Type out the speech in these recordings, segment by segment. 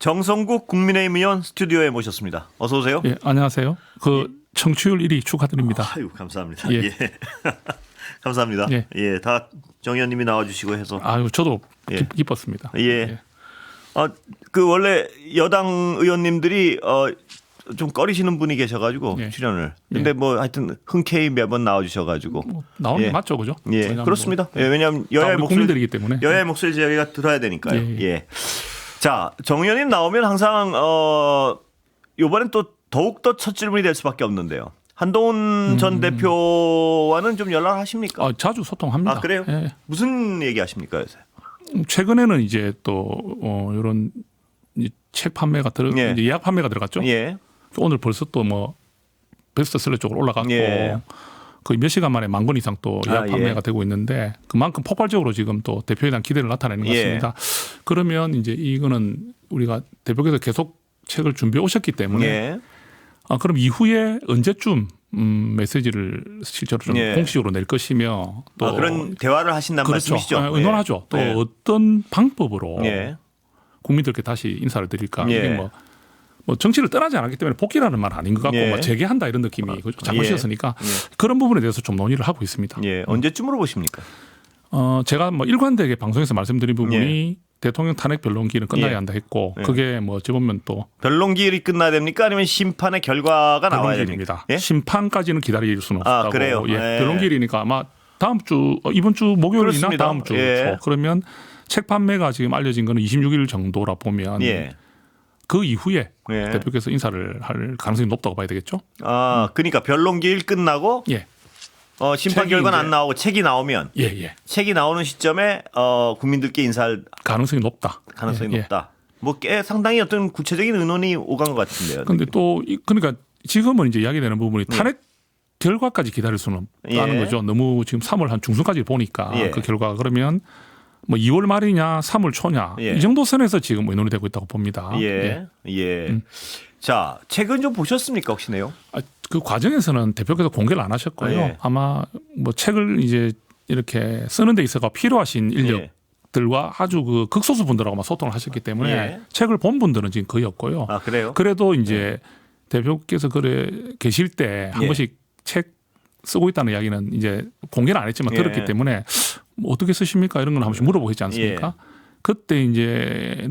정성국 국민의힘 의원 스튜디오에 모셨습니다. 어서 오세요. 예, 안녕하세요. 청취율 1위 축하드립니다. 아유, 감사합니다. 예. 예. 감사합니다. 예. 예, 다 정 의원님이 나와주시고 해서. 아유, 저도 예. 기뻤습니다. 예. 그 원래 여당 의원님들이 좀 꺼리시는 분이 계셔가지고 예. 출연을. 근데 뭐 하여튼 흔쾌히 매번 나와주셔가지고. 나오는 게 예. 맞죠, 그죠? 예, 왜냐하면 그렇습니다. 뭐, 예, 왜냐하면 여야의 목소리 국민들이기 때문에. 여야의 목소리 저희가 들어야 되니까요. 예. 예. 자, 정 의원님 나오면 항상 이번엔 또 더욱 더 첫 질문이 될 수밖에 없는데요. 한동훈 전 대표와는 좀 연락하십니까? 자주 소통합니다. 아, 그래요? 예. 무슨 얘기하십니까 요새? 최근에는 이제 또 이런 책 판매가 예. 이제 예약 판매가 들어갔죠. 예. 오늘 벌써 또 뭐 베스트셀러 쪽으로 올라갔고 예. 거의 몇 시간 만에 10,000권 이상 또 예약 예. 판매가 되고 있는데 그만큼 폭발적으로 지금 또 대표에 대한 기대를 나타내는 것 예. 같습니다. 그러면 이제 이거는 우리가 대표께서 계속 책을 준비해 오셨기 때문에 예. 그럼 이후에 언제쯤 메시지를 실제로 좀 예. 공식으로 낼 것이며 또 그런 대화를 하신다는 그렇죠. 말씀이시죠? 의논하죠. 또 예. 어떤 방법으로 예. 국민들께 다시 인사를 드릴까. 예. 이게 뭐 정치를 떠나지 않았기 때문에 복귀라는 말 아닌 것 같고 예. 뭐 재개한다 이런 느낌이 잘못이었으니까 예. 그런 부분에 대해서 좀 논의를 하고 있습니다. 예. 언제쯤으로 보십니까? 제가 뭐 일관되게 방송에서 말씀드린 부분이 대통령 탄핵 변론기는 끝나야 예. 한다 했고 예. 그게 뭐 어찌 보면 또 변론기일이 끝나야 됩니까? 아니면 심판의 결과가 나와야 변론기일입니다. 됩니까? 예? 심판까지는 기다릴 수는 없다고. 그래요? 예. 예. 변론기일이니까 아마 다음 주 이번 주 목요일이나 그렇습니다. 다음 주 예. 그러면 책 판매가 지금 알려진 거는 26일 정도라 보면 예. 그 이후에 예. 대표께서 인사를 할 가능성이 높다고 봐야 되겠죠. 그러니까 변론기일 끝나고 예, 심판 책이 결과는 이제- 안 나오고 책이 나오면 예. 책이 나오는 시점에 국민들께 인사할 가능성이 높다. 가능성이 예, 예. 높다. 뭐 꽤 상당히 어떤 구체적인 의논이 오간 것 같은데요. 근데 또 그러니까 지금은 이제 이야기되는 부분이 탄핵 결과까지 기다릴 수는 없다는 예. 거죠. 너무 지금 3월 한 중순까지 보니까 예. 그 결과가 그러면 뭐 2월 말이냐 3월 초냐 예. 이 정도 선에서 지금 의논이 되고 있다고 봅니다. 예. 자, 책은 좀 보셨습니까 혹시네요? 그 과정에서는 대표께서 공개를 안 하셨고요. 예. 아마 뭐 책을 이제 이렇게 쓰는 데 있어가 필요하신 인력들과 아주 그 극소수 분들하고만 소통을 하셨기 때문에 예. 책을 본 분들은 지금 거의 없고요. 그래요? 그래도 이제 대표께서 계실 때 한 예. 번씩 책 쓰고 있다는 이야기는 이제 공개는 안 했지만 예. 들었기 때문에 뭐 어떻게 쓰십니까 이런 건 한 번씩 물어보고 있지 않습니까? 그때 이제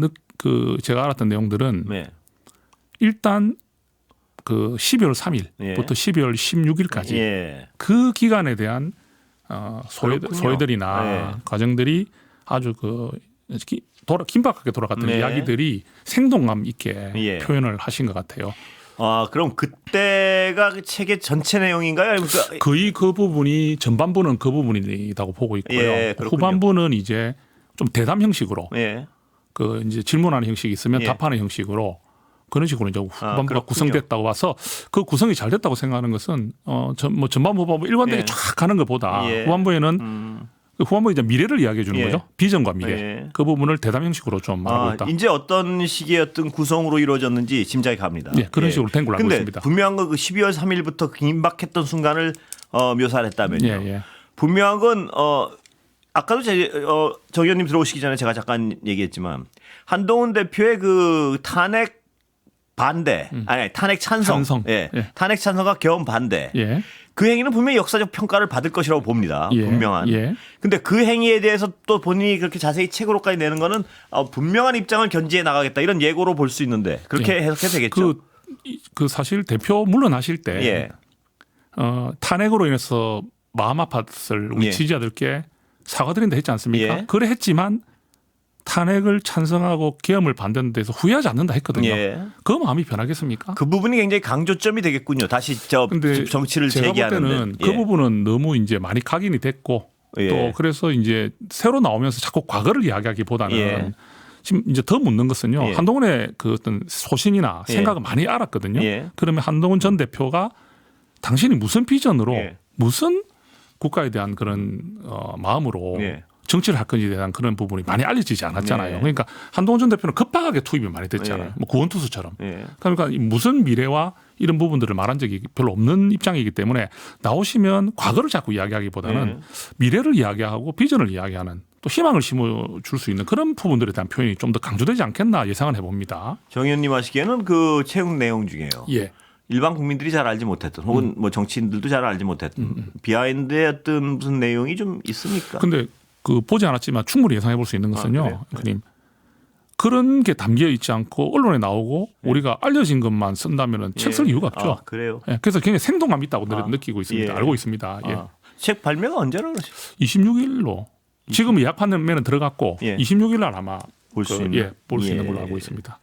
제가 알았던 내용들은 네. 일단 그 12월 3일부터 예. 12월 16일까지 예. 그 기간에 대한 그렇군요. 소외들이나 예. 과정들이 아주 긴박하게 돌아갔던 네. 이야기들이 생동감 있게 예. 표현을 하신 것 같아요. 그럼 그때가 그 책의 전체 내용인가요? 아니면 거의 그 부분이 전반부는 그 부분이라고 보고 있고요. 예, 그렇군요. 후반부는 이제 좀 대담 형식으로 예. 그 이제 질문하는 형식이 있으면 예. 답하는 형식으로 그런 식으로 이제 후반부가 그렇군요. 구성됐다고 봐서 그 구성이 잘 됐다고 생각하는 것은 전반부 후반부 일관되게 예. 쫙 가는 것보다 예. 후반부에는 후반부에 이제 미래를 이야기해 주는 예. 거죠. 비전과 미래. 예. 그 부분을 대담 형식으로 좀 말하고 있다. 이제 어떤 식의 어떤 구성으로 이루어졌는지 짐작이 갑니다. 예, 그런 식으로 된 걸로 알고 근데 있습니다. 분명한 건 그 12월 3일부터 긴박했던 순간을 묘사를 했다면요. 예. 분명한 건 아까도 정 의원님 들어오시기 전에 제가 잠깐 얘기했지만 한동훈 대표의 그 탄핵 반대, 아니 탄핵 찬성. 예. 예. 탄핵 찬성과 겸 반대. 예. 그 행위는 분명히 역사적 평가를 받을 것이라고 봅니다. 예. 분명한. 예. 근데 그 행위에 대해서 또 본인이 그렇게 자세히 책으로까지 내는 거는 분명한 입장을 견지해 나가겠다 이런 예고로 볼 수 있는데 그렇게 예. 해석해도 되겠죠. 그 사실 대표 물러나실 때 예. 탄핵으로 인해서 마음 아팠을 우리 예. 지지자들께 사과드린다 했지 않습니까? 예. 그래 했지만 탄핵을 찬성하고 계엄을 반대하는 데서 후회하지 않는다 했거든요. 예. 그 마음이 변하겠습니까? 그 부분이 굉장히 강조점이 되겠군요. 다시 근데 정치를 제가 볼 재개하는 때는 그 부분은 너무 이제 많이 각인이 됐고 예. 또 그래서 이제 새로 나오면서 자꾸 과거를 이야기하기보다는 예. 지금 이제 더 묻는 것은요. 예. 한동훈의 그 어떤 소신이나 예. 생각을 많이 알았거든요. 예. 그러면 한동훈 전 대표가 당신이 무슨 비전으로 예. 무슨 국가에 대한 그런 마음으로 예. 정치를 할 건지에 대한 그런 부분이 많이 알려지지 않았잖아요. 예. 그러니까 한동훈 전 대표는 급박하게 투입이 많이 됐잖아요. 예. 뭐 구원투수처럼. 예. 그러니까 무슨 미래와 이런 부분들을 말한 적이 별로 없는 입장이기 때문에 나오시면 과거를 자꾸 이야기하기보다는 예. 미래를 이야기하고 비전을 이야기하는 또 희망을 심어줄 수 있는 그런 부분들에 대한 표현이 좀 더 강조되지 않겠나 예상을 해봅니다. 정 의원님 하시기에는 그 채용 내용 중에요. 예. 일반 국민들이 잘 알지 못했던 혹은 뭐 정치인들도 잘 알지 못했던 비하인드의 어떤 무슨 내용이 좀 있습니까? 근데 그 보지 않았지만 충분히 예상해 볼 수 있는 것은요. 그래요? 앵커님. 그런 게 담겨 있지 않고 언론에 나오고 우리가 알려진 것만 쓴다면 책 쓸 이유가 없죠. 아, 그래요? 예, 그래서 굉장히 생동감 있다고 아, 느끼고 있습니다. 예. 알고 있습니다. 예. 책 발매가 언제라 그러죠? 26일로 지금 예약 판매는 들어갔고 예. 26일 날 아마 볼 수 있는. 예, 볼 수 있는 예. 걸로 알고 있습니다.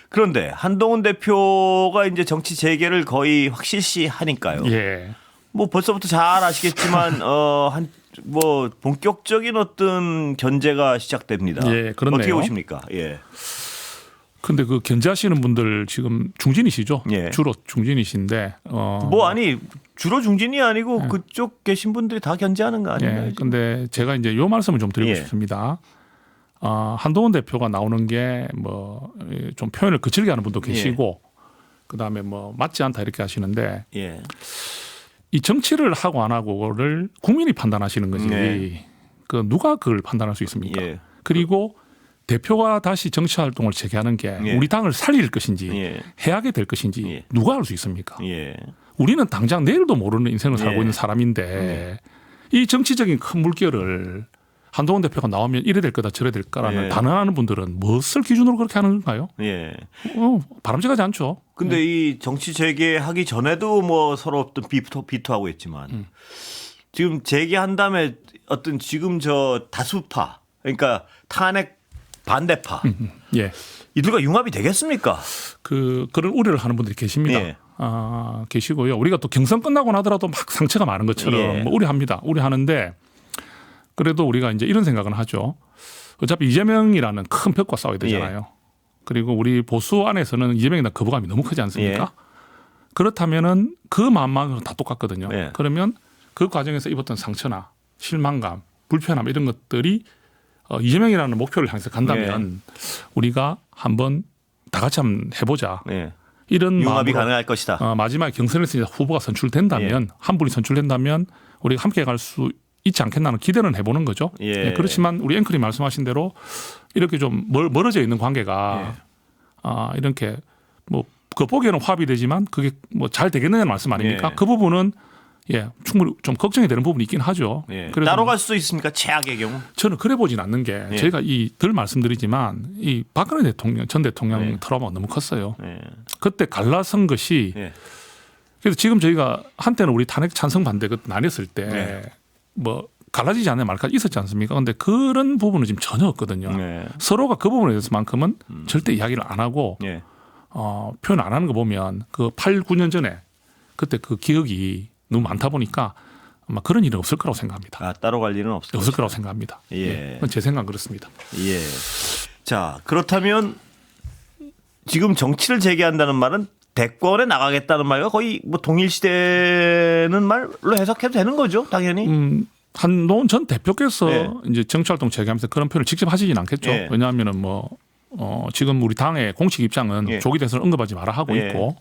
그런데 한동훈 대표가 이제 정치 재개를 거의 확실시 하니까요. 예. 뭐 벌써부터 잘 아시겠지만 뭐 본격적인 어떤 견제가 시작됩니다. 예, 그렇네요. 어떻게 보십니까? 예. 근데 그 견제하시는 분들 지금 중진이시죠? 예. 주로 중진이신데 뭐 아니 주로 중진이 아니고 그쪽 계신 분들이 다 견제하는 거 아닌가요? 예. 근데 제가 이제 요 말씀을 좀 드리고 예. 싶습니다. 한동훈 대표가 나오는 게 뭐 좀 표현을 거칠게 하는 분도 계시고 그다음에 뭐 맞지 않다 이렇게 하시는데 예. 이 정치를 하고 안 하고를 국민이 판단하시는 거지. 네. 그 누가 그걸 판단할 수 있습니까? 예. 그리고 대표가 다시 정치 활동을 재개하는 게 예. 우리 당을 살릴 것인지 예. 해하게 될 것인지 예. 누가 알 수 있습니까? 예. 우리는 당장 내일도 모르는 인생을 살고 예. 있는 사람인데 이 정치적인 큰 물결을 한동훈 대표가 나오면 이래 될 거다 저래 될 거라는 예. 단언하는 분들은 무엇을 기준으로 그렇게 하는 건가요? 예. 바람직하지 않죠. 근데 이 정치 재개하기 전에도 뭐 서로 어떤 비토하고 했지만 지금 재개한 다음에 어떤 지금 저 다수파 그러니까 탄핵 반대파 예. 이들과 융합이 되겠습니까? 그런 우려를 하는 분들이 계십니다. 예. 계시고요. 우리가 또 경선 끝나고 나더라도 막 상처가 많은 것처럼 예. 뭐 우려합니다. 우려하는데 그래도 우리가 이제 이런 생각은 하죠. 어차피 이재명이라는 큰 벽과 싸워야 되잖아요. 그리고 우리 보수 안에서는 이재명에 대한 거부감이 너무 크지 않습니까? 그렇다면은 그 마음만으로 다 똑같거든요. 예. 그러면 그 과정에서 입었던 상처나 실망감, 불편함 이런 것들이 이재명이라는 목표를 향해서 간다면 우리가 한번 다 같이 한번 해보자. 예. 이런 융합이 마음으로 가능할 것이다. 마지막에 경선에서 이제 후보가 선출된다면 한 분이 선출된다면 우리가 함께 갈 수 있지 않겠나는 기대는 해보는 거죠. 예. 그렇지만 우리 앵커님 말씀하신 대로 이렇게 좀 멀어져 있는 관계가 이렇게 뭐 겉보기에는 화합이 되지만 그게 뭐 잘 되겠느냐는 말씀 아닙니까? 예. 그 부분은 충분히 좀 걱정이 되는 부분이 있긴 하죠. 예. 그래서 따로 갈 수도 있습니까? 최악의 경우. 저는 그래 보진 않는 게 저희가 늘 말씀드리지만 이 박근혜 대통령 전 대통령 트라우마가 너무 컸어요. 예. 그때 갈라선 것이 예. 그래서 지금 저희가 한때는 우리 탄핵 찬성 반대 나뉘었을 때 뭐 갈라지지 않는 말까지 있었지 않습니까? 그런데 그런 부분은 지금 전혀 없거든요. 서로가 그 부분에 대해서만큼은 절대 이야기를 안 하고 예. 표현 안 하는 거 보면 그 8, 9년 전에 그때 그 기억이 너무 많다 보니까 아마 그런 일은 없을 거라고 생각합니다. 따로 갈 일은 없을 없을 거라고 생각합니다. 예. 그건 제 생각은 그렇습니다. 예. 자, 그렇다면 지금 정치를 재개한다는 말은 대권에 나가겠다는 말과 거의 뭐 동일시되는 말로 해석해도 되는 거죠, 당연히. 한동훈 전 대표께서 이제 정치활동 재개하면서 그런 표현을 직접 하시진 않겠죠. 예. 왜냐하면은 뭐 지금 우리 당의 공식 입장은 조기 대선 언급하지 마라 하고 있고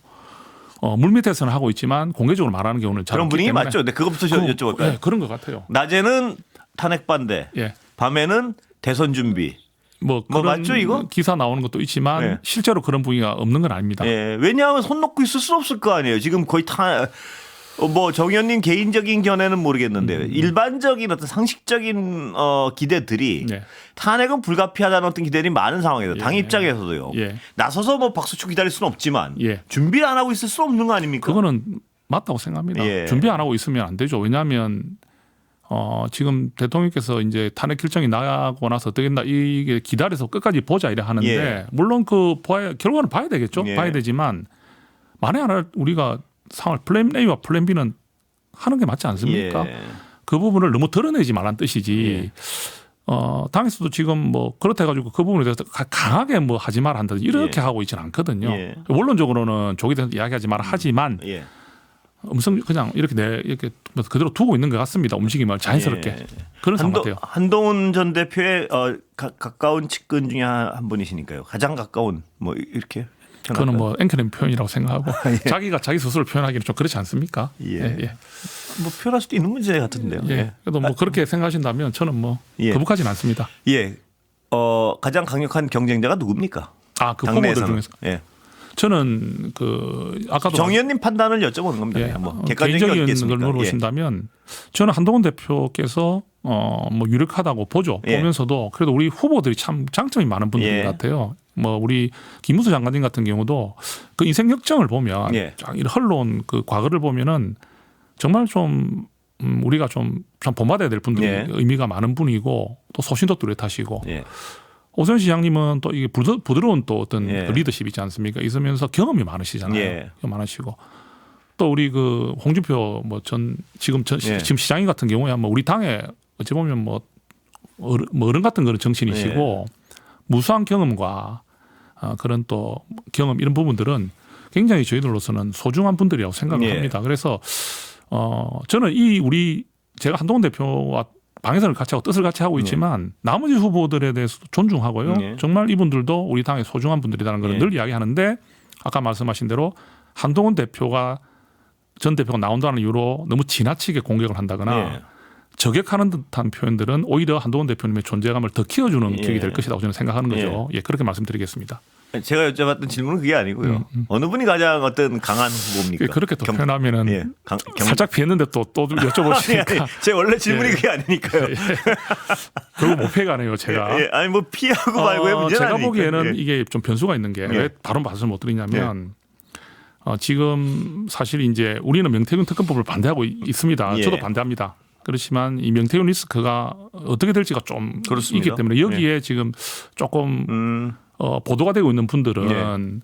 물밑에서는 하고 있지만 공개적으로 말하는 경우는 잘 그런 없기 분위기 때문에 맞죠? 근데 그것부터 여쭤볼까요? 네, 그런 것 같아요. 낮에는 탄핵 반대, 예. 밤에는 대선 준비. 뭐 뭐 그런 맞죠, 이거? 기사 나오는 것도 있지만 실제로 그런 분위기가 없는 건 아닙니다. 예. 왜냐하면 손 놓고 있을 수 없을 거 아니에요. 지금 거의 뭐 정 의원님 개인적인 견해는 모르겠는데 일반적인 어떤 상식적인 기대들이 탄핵은 불가피하다는 어떤 기대들이 많은 상황에서 당 입장에서도요. 나서서 뭐 박수쳐 기다릴 수는 없지만 준비를 안 하고 있을 수 없는 거 아닙니까? 그거는 맞다고 생각합니다. 준비 안 하고 있으면 안 되죠. 왜냐하면 지금 대통령께서 이제 탄핵 결정이 나고 나서 어떻게 된다 이게 기다려서 끝까지 보자 이래 하는데 물론 그 결과는 봐야 되겠죠. 봐야 되지만 만에 하나 우리가 상황을 플랜 A와 플랜 B는 하는 게 맞지 않습니까? 그 부분을 너무 드러내지 말란 뜻이지. 당에서도 지금 뭐 그렇다 해가지고 그 부분에 대해서 강하게 뭐 하지 마라 한다 이렇게 하고 있지는 않거든요. 원론적으로는 조기 대선 이야기하지 마라 하지만 음성 그냥 이렇게 그대로 두고 있는 것 같습니다. 움직임을 자연스럽게 그런 상황 같아요. 한동훈 전 대표의 가까운 측근 중에 한 분이시니까요. 가장 가까운 뭐 이렇게 그거는 뭐 앵커님 표현이라고 생각하고 자기가 자기 스스로 표현하기는 좀 그렇지 않습니까? 뭐 표현할 수도 있는 문제 같은데요. 그래도 뭐 그렇게 생각하신다면 저는 뭐 거북하진 않습니다. 가장 강력한 경쟁자가 누굽니까? 그 후보들 중에서. 저는 아까도 정 의원님 판단을 여쭤보는 겁니다. 뭐 개인적인 걸 물어보신다면 저는 한동훈 대표께서 뭐 유력하다고 보죠. 보면서도 그래도 우리 후보들이 참 장점이 많은 분들 같아요. 뭐 우리 김무수 장관님 같은 경우도 그 인생 역정을 보면 쫙 흘러온 그 과거를 보면은 정말 좀 우리가 좀 본받아야 될 분들이 의미가 많은 분이고 또 소신도 뚜렷하시고 오세훈 시장님은 또 이게 부드러운 또 어떤 그 리더십이 있지 않습니까? 있으면서 경험이 많으시잖아요. 많으시고 또 우리 그 홍준표 뭐 지금 시장님 같은 경우에 뭐 우리 당에 어찌 보면 뭐 어른 같은 그런 정신이시고 무수한 경험과 그런 또 경험 이런 부분들은 굉장히 저희들로서는 소중한 분들이라고 생각을 합니다. 그래서 저는 제가 한동훈 대표와 방해선을 같이 하고 뜻을 같이 하고 있지만 나머지 후보들에 대해서도 존중하고요. 정말 이분들도 우리 당의 소중한 분들이라는 걸 늘 이야기하는데 아까 말씀하신 대로 한동훈 전 대표가 나온다는 이유로 너무 지나치게 공격을 한다거나 저격하는 듯한 표현들은 오히려 한동훈 대표님의 존재감을 더 키워주는 기획이 될 것이라고 저는 생각하는 거죠. 그렇게 말씀드리겠습니다. 제가 여쭤봤던 질문은 그게 아니고요. 어느 분이 가장 어떤 강한 후보입니까? 그렇게 또 표현하면은 살짝 피했는데 또 여쭤보시니까. 제 원래 질문이 그게 아니니까요. 결국 못 피해가네요, 제가. 아니 뭐 피하고 말고의 문제는 제가 아니니까. 보기에는 이게 좀 변수가 있는 게 왜 바로 말씀을 못 드리냐면 지금 사실 이제 우리는 명태균 특검법을 반대하고 있습니다. 저도 반대합니다. 그렇지만 이 명태균 리스크가 어떻게 될지가 좀 그렇습니다. 있기 때문에 여기에 지금 조금 보도가 되고 있는 분들은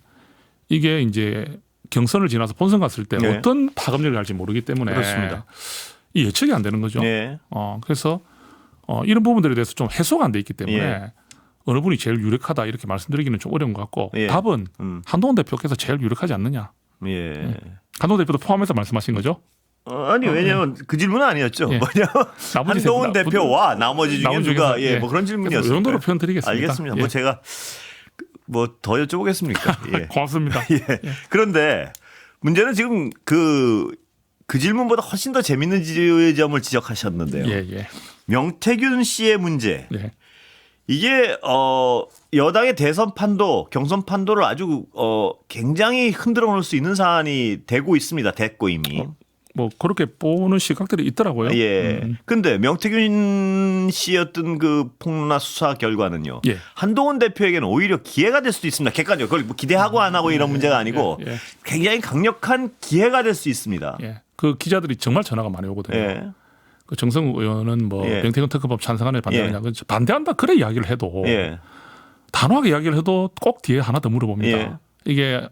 이게 이제 경선을 지나서 본선 갔을 때 어떤 파급력을 할지 모르기 때문에 그렇습니다. 이 예측이 안 되는 거죠. 그래서 이런 부분들에 대해서 좀 해소가 안 돼 있기 때문에 어느 분이 제일 유력하다 이렇게 말씀드리기는 좀 어려운 것 같고 답은 한동훈 대표께서 제일 유력하지 않느냐. 한동훈 대표도 포함해서 말씀하신 거죠? 아니 왜냐하면 그 질문은 아니었죠. 뭐냐면 한동훈 대표와 나머지 중에 누가 뭐 그런 질문이었어요. 이 정도로 표현 드리겠습니다. 알겠습니다. 뭐 제가 뭐 더 여쭤보겠습니까? 고맙습니다. 그런데 문제는 지금 그 질문보다 훨씬 더 재밌는 지점을 지적하셨는데요. 명태균 씨의 문제. 이게 여당의 대선 판도, 경선 판도를 아주 굉장히 흔들어 놓을 수 있는 사안이 되고 있습니다. 됐고 이미. 뭐 그렇게 보는 시각들이 있더라고요. 근데 명태균 씨였던 그 폭로나 수사 결과는요. 한동훈 대표에게는 오히려 기회가 될 수도 있습니다. 객관적으로 그걸 뭐 기대하고 안 하고 이런 문제가 아니고 굉장히 강력한 기회가 될 수 있습니다. 그 기자들이 정말 전화가 많이 오거든요. 그 정성욱 의원은 뭐 명태균 특검법 찬성하느냐 반대하느냐 반대한다 그래 이야기를 해도 단호하게 이야기를 해도 꼭 뒤에 하나 더 물어봅니다. 이게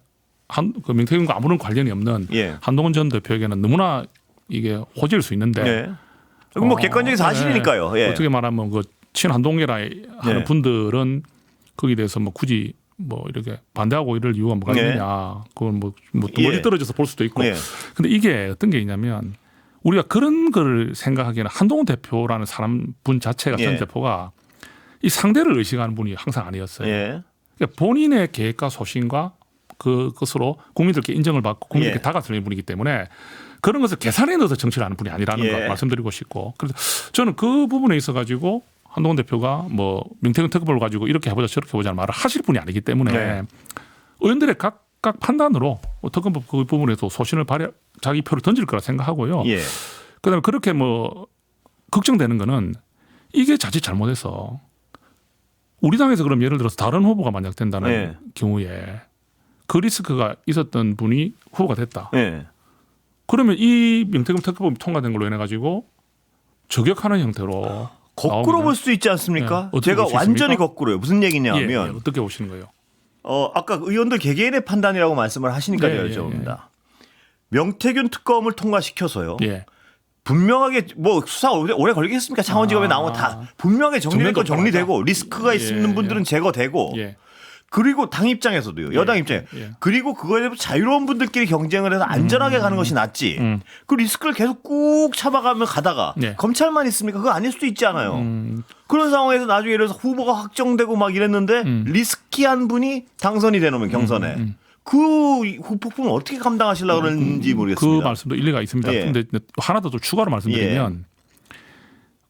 그 명태균과 아무런 관련이 없는 한동훈 전 대표에게는 너무나 이게 호재일 수 있는데 뭐 객관적인 사실이니까요. 어떻게 말하면 그 친한동계라 하는 분들은 거기에 대해서 뭐 굳이 뭐 이렇게 반대하고 이럴 이유가 뭐가 있느냐. 그건 뭐 멀리 떨어져서 볼 수도 있고. 근데 이게 어떤 게 있냐면 우리가 그런 걸 생각하기에는 한동훈 대표라는 분 자체가 전 대표가 이 상대를 의식하는 분이 항상 아니었어요. 그러니까 본인의 계획과 소신과 그것으로 국민들께 인정을 받고 국민들께 다가서는 분이기 때문에 그런 것을 계산해 넣어서 정치를 하는 분이 아니라는 걸 말씀드리고 싶고 그래서 저는 그 부분에 있어 가지고 한동훈 대표가 뭐 명태균 특검을 가지고 이렇게 해보자 저렇게 해보자는 말을 하실 분이 아니기 때문에 의원들의 각각 판단으로 특검법 그 부분에서 소신을 발휘 자기 표를 던질 거라 생각하고요. 그다음에 그렇게 뭐 걱정되는 거는 이게 자칫 잘못해서 우리 당에서 그럼 예를 들어서 다른 후보가 만약 된다는 경우에 그 리스크가 있었던 분이 후보가 됐다. 그러면 이 명태균 특검법이 통과된 걸로 인해 가지고 저격하는 형태로 거꾸로 볼 수 있지 않습니까? 제가 완전히 거꾸로요. 무슨 얘기냐면 어떻게 보시는 거예요? 아까 의원들 개개인의 판단이라고 말씀을 하시니까 여쭤봅니다. 명태균 특검을 통과시켜서요. 분명하게 뭐 수사 오래 걸리겠습니까? 창원지검에 나오면 다 분명하게 정리될 건 정리되고 리스크가 있는 분들은 제거되고 그리고 당 입장에서도요. 여당 입장에. 그리고 그거에 대해서 자유로운 분들끼리 경쟁을 해서 안전하게 가는 것이 낫지. 그 리스크를 계속 꾹 참아가며 가다가 검찰만 있습니까? 그거 아닐 수도 있잖아요. 그런 상황에서 나중에 예를 들어서 후보가 확정되고 막 이랬는데 리스키한 분이 당선이 되놓으면 경선에. 그 후폭풍을 어떻게 감당하시려고 그러는지 모르겠습니다. 그 말씀도 일리가 있습니다. 예. 그런데 하나 더 좀 추가로 말씀드리면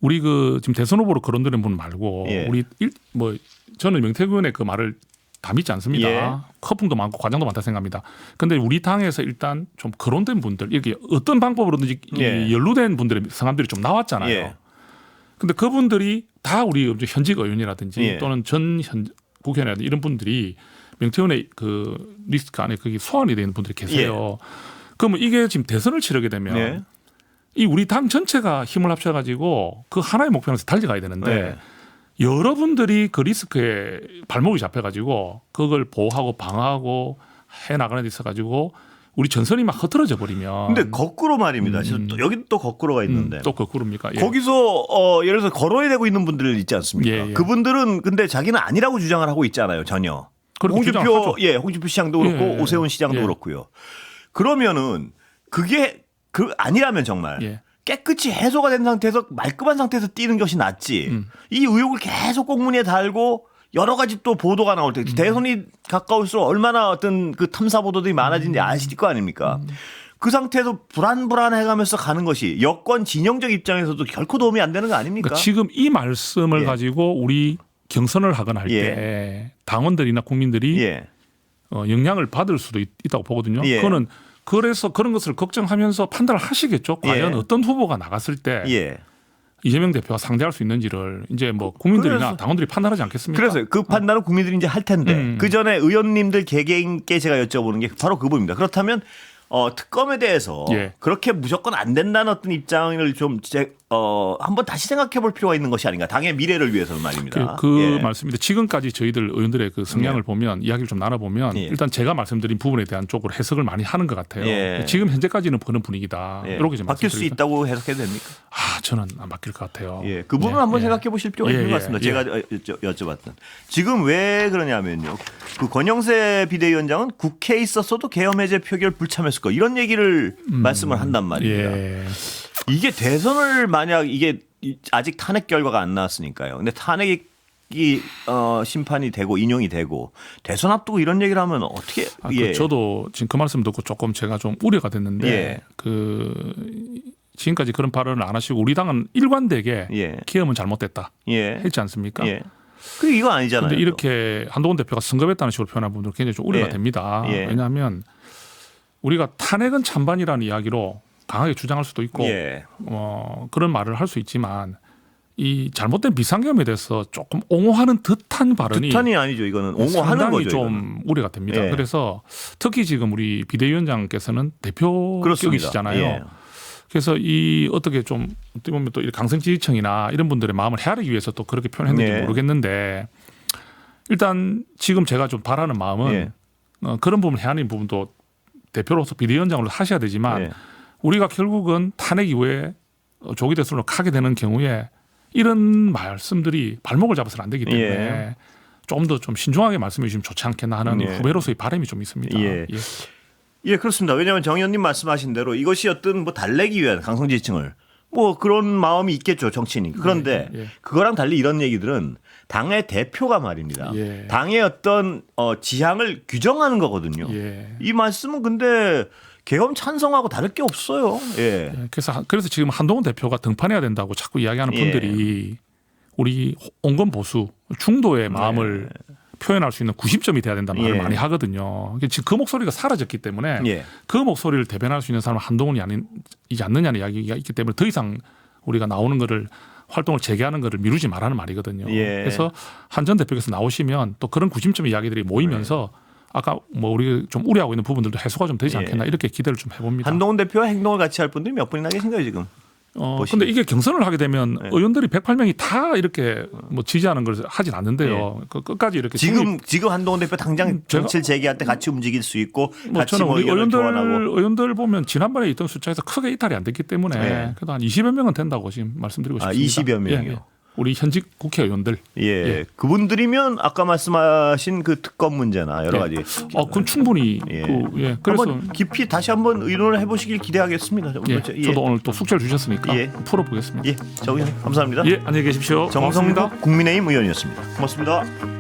우리 그 지금 대선 후보로 거론되는 분 말고 우리 뭐 저는 명태균 의원의 그 말을 다 믿지 않습니다. 허풍도 많고 과장도 많다 생각합니다. 그런데 우리 당에서 일단 좀 거론된 분들 이렇게 어떤 방법으로든지 연루된 분들의 성함들이 좀 나왔잖아요. 근데 그분들이 다 우리 현직 의원이라든지 또는 전 국회의원이라든지 이런 분들이 명태균의 그 리스트 안에 거기 소환이 되는 분들이 계세요. 그러면 이게 지금 대선을 치르게 되면 이 우리 당 전체가 힘을 합쳐가지고 그 하나의 목표에서 달려가야 되는데 여러분들이 그 리스크에 발목이 잡혀가지고 그걸 보호하고 방어하고 해나가는 데 있어가지고 우리 전선이 막 흐트러져 버리면. 근데 거꾸로 말입니다. 여기 또 거꾸로가 있는데. 또 거꾸로입니까? 거기서 예를 들어서 거론이 되고 있는 분들 있지 않습니까? 그분들은 근데 자기는 아니라고 주장을 하고 있잖아요. 전혀. 홍준표 시장도 그렇고 오세훈 시장도 그렇고요. 그러면은 그게 아니라면 정말 깨끗이 해소가 된 상태에서 말끔한 상태에서 뛰는 것이 낫지. 이 의혹을 계속 꽁무니에 달고 여러 가지 또 보도가 나올 때 대선이 가까울수록 얼마나 어떤 그 탐사 보도들이 많아지는지 아실 거 아닙니까? 그 상태에서 불안해가면서 가는 것이 여권 진영적 입장에서도 결코 도움이 안 되는 거 아닙니까? 그러니까 지금 이 말씀을 가지고 우리 경선을 하거나 할 때 당원들이나 국민들이 영향을 받을 수도 있다고 보거든요. 그거는 그래서 그런 것을 걱정하면서 판단을 하시겠죠. 과연 어떤 후보가 나갔을 때 이재명 대표가 상대할 수 있는지를 이제 뭐 국민들이나 당원들이 판단하지 않겠습니까? 그래서 그 판단을 국민들이 이제 할 텐데 그 전에 의원님들 개개인께 제가 여쭤보는 게 바로 그 부분입니다. 그렇다면 특검에 대해서 그렇게 무조건 안 된다는 어떤 입장을 좀 한번 다시 생각해 볼 필요가 있는 것이 아닌가. 당의 미래를 위해서는 말입니다. 말씀입니다. 지금까지 저희들 의원들의 그 성향을 보면 이야기를 좀 나눠보면 일단 제가 말씀드린 부분에 대한 쪽으로 해석을 많이 하는 것 같아요. 지금 현재까지는 보는 분위기다. 이렇게 좀 바뀔 수 있다고 해석해도 됩니까? 저는 안 바뀔 것 같아요. 그 부분은 한번 생각해 보실 필요가 있는 것 같습니다. 제가 여쭤봤던. 지금 왜 그러냐면요. 그 권영세 비대위원장은 국회에 있었어도 계엄 해제 표결 불참했을 거 이런 얘기를 말씀을 한단 말입니다. 이게 대선을 만약 이게 아직 탄핵 결과가 안 나왔으니까요. 근데 탄핵이 심판이 되고 인용이 되고 대선 앞두고 이런 얘기를 하면 어떻게? 저도 지금 그 말씀 듣고 조금 제가 좀 우려가 됐는데 지금까지 그런 발언을 안 하시고 우리 당은 일관되게 계엄은 잘못됐다 했지 않습니까? 그 이거 아니잖아요. 그런데 이렇게 한동훈 대표가 선거했다는 식으로 표현한 분들 굉장히 좀 우려가 됩니다. 왜냐하면 우리가 탄핵은 찬반이라는 이야기로 강하게 주장할 수도 있고 그런 말을 할 수 있지만 이 잘못된 비상계엄에 대해서 조금 옹호하는 듯한 발언이 듯한이 아니죠. 이거는 옹호하는 상당히 거죠. 좀 이거는. 우려가 됩니다. 그래서 특히 지금 우리 비대위원장께서는 대표격이시잖아요. 그래서 이 어떻게 좀 어떻게 보면 또 강성 지지층이나 이런 분들의 마음을 헤아리기 위해서 또 그렇게 표현했는지 모르겠는데 일단 지금 제가 좀 바라는 마음은 그런 부분을 헤아리는 부분도 대표로서 비대위원장으로 하셔야 되지만 우리가 결국은 탄핵 이후에 조기 대선으로 가게 되는 경우에 이런 말씀들이 발목을 잡아서는 안 되기 때문에 좀 더 좀 신중하게 말씀해 주시면 좋지 않겠나 하는 후배로서의 바람이 좀 있습니다. 그렇습니다. 왜냐하면 정 의원님 말씀하신 대로 이것이 어떤 뭐 달래기 위한 강성 지지층을 뭐 그런 마음이 있겠죠. 정치인이. 그런데 그거랑 달리 이런 얘기들은 당의 대표가 말입니다. 당의 어떤 지향을 규정하는 거거든요. 이 말씀은 근데 계엄 찬성하고 다를 게 없어요. 그래서 지금 한동훈 대표가 등판해야 된다고 자꾸 이야기하는 분들이 우리 온건 보수 중도의 마음을 표현할 수 있는 구심점이 돼야 된다는 말을 많이 하거든요. 지금 그 목소리가 사라졌기 때문에 그 목소리를 대변할 수 있는 사람은 한동훈이 아니지 않느냐는 이야기가 있기 때문에 더 이상 우리가 나오는 거를 활동을 재개하는 거를 미루지 말라는 말이거든요. 그래서 한 전 대표께서 나오시면 또 그런 구심점의 이야기들이 모이면서 아까 뭐 우리 좀 우려하고 있는 부분들도 해소가 좀 되지 않겠나 이렇게 기대를 좀 해봅니다. 한동훈 대표와 행동을 같이 할 분들이 몇 분이나 계신가요 지금? 근데 이게 경선을 하게 되면 의원들이 108명이 다 이렇게 뭐 지지하는 걸 하진 않는데요. 끝까지 이렇게 지금 한동훈 대표 당장 정치를 재개할 때 같이 움직일 수 있고 같이 저는 우리 교환하고. 의원들 보면 지난번에 있던 숫자에서 크게 이탈이 안 됐기 때문에 그래도 한 20여 명은 된다고 지금 말씀드리고 싶습니다. 20여 명이요. 우리 현직 국회의원들. 그분들이면 아까 말씀하신 그 특검 문제나 여러 가지. 그건 충분히. 그래서 한번 깊이 다시 한번 의논을 해보시길 기대하겠습니다. 저도 오늘 또 숙제를 주셨으니까 풀어보겠습니다. 정 의원님 감사합니다. 안녕히 계십시오. 정성국 국민의힘 의원이었습니다. 고맙습니다.